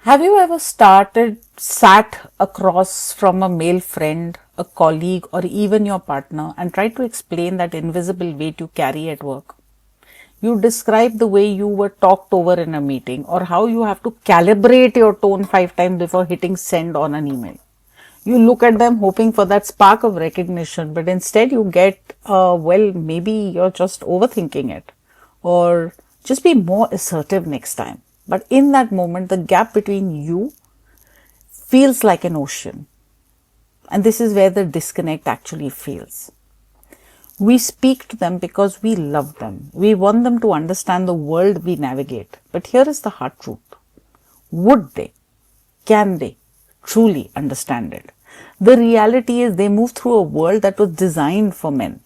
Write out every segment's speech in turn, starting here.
Have you ever sat across from a male friend, a colleague, or even your partner and tried to explain that invisible weight you carry at work? You describe the way you were talked over in a meeting or how you have to calibrate your tone 5 times before hitting send on an email. You look at them hoping for that spark of recognition, but instead you get, well, maybe you're just overthinking it, or just be more assertive next time. But in that moment, the gap between you feels like an ocean. And this is where the disconnect actually feels. We speak to them because we love them. We want them to understand the world we navigate. But here is the hard truth. Would they? Can they truly understand it? The reality is they move through a world that was designed for men.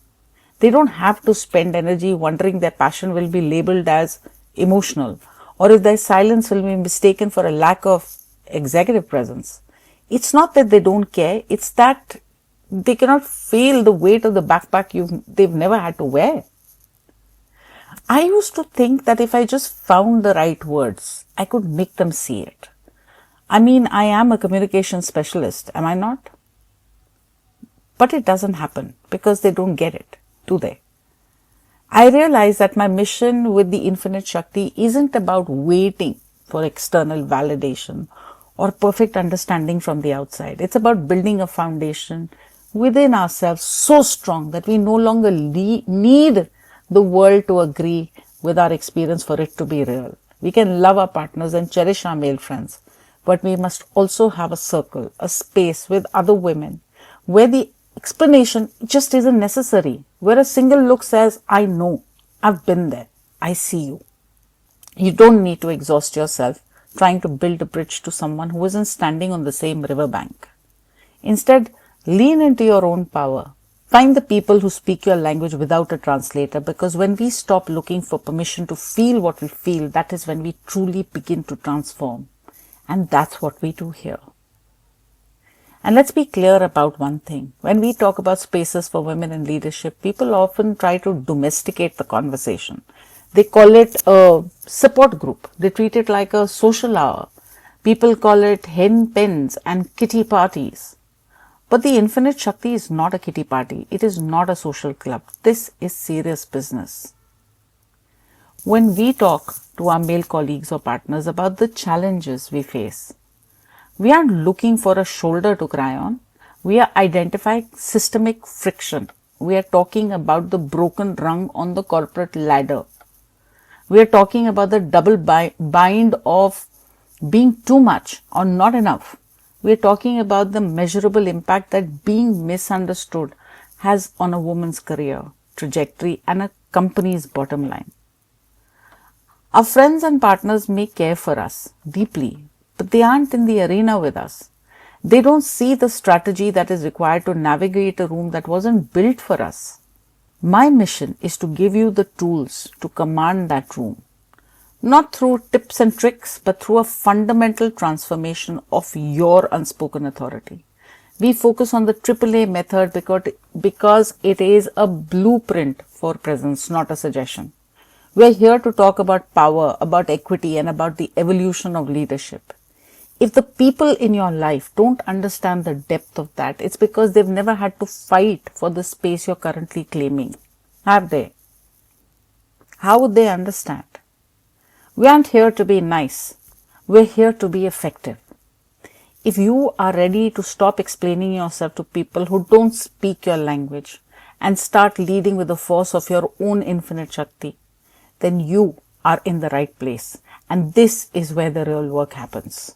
They don't have to spend energy wondering their passion will be labeled as emotional or if their silence will be mistaken for a lack of executive presence. It's not that they don't care, it's that they cannot feel the weight of the backpack they've never had to wear. I used to think that if I just found the right words, I could make them see it. I mean, I am a communication specialist, am I not? But it doesn't happen because they don't get it, do they? I realize that my mission with the Infinite Shakti isn't about waiting for external validation or perfect understanding from the outside. It's about building a foundation within ourselves so strong that we no longer need the world to agree with our experience for it to be real. We can love our partners and cherish our male friends, but we must also have a circle, a space with other women where the explanation just isn't necessary, where a single look says, I know, I've been there, I see you. You don't need to exhaust yourself trying to build a bridge to someone who isn't standing on the same riverbank. Instead, lean into your own power. Find the people who speak your language without a translator, because when we stop looking for permission to feel what we feel, that is when we truly begin to transform. And that's what we do here. And let's be clear about one thing. When we talk about spaces for women in leadership, people often try to domesticate the conversation. They call it a support group. They treat it like a social hour. People call it hen pens and kitty parties. But the Infinite Shakti is not a kitty party. It is not a social club. This is serious business. When we talk to our male colleagues or partners about the challenges we face, we aren't looking for a shoulder to cry on. We are identifying systemic friction. We are talking about the broken rung on the corporate ladder. We are talking about the double bind of being too much or not enough. We are talking about the measurable impact that being misunderstood has on a woman's career, trajectory, and a company's bottom line. Our friends and partners may care for us deeply, but they aren't in the arena with us. They don't see the strategy that is required to navigate a room that wasn't built for us. My mission is to give you the tools to command that room, not through tips and tricks, but through a fundamental transformation of your unspoken authority. We focus on the AAA method because it is a blueprint for presence, not a suggestion. We are here to talk about power, about equity, and about the evolution of leadership. If the people in your life don't understand the depth of that, it's because they've never had to fight for the space you're currently claiming. Have they? How would they understand? We aren't here to be nice. We're here to be effective. If you are ready to stop explaining yourself to people who don't speak your language and start leading with the force of your own Infinite Shakti, then you are in the right place. And this is where the real work happens.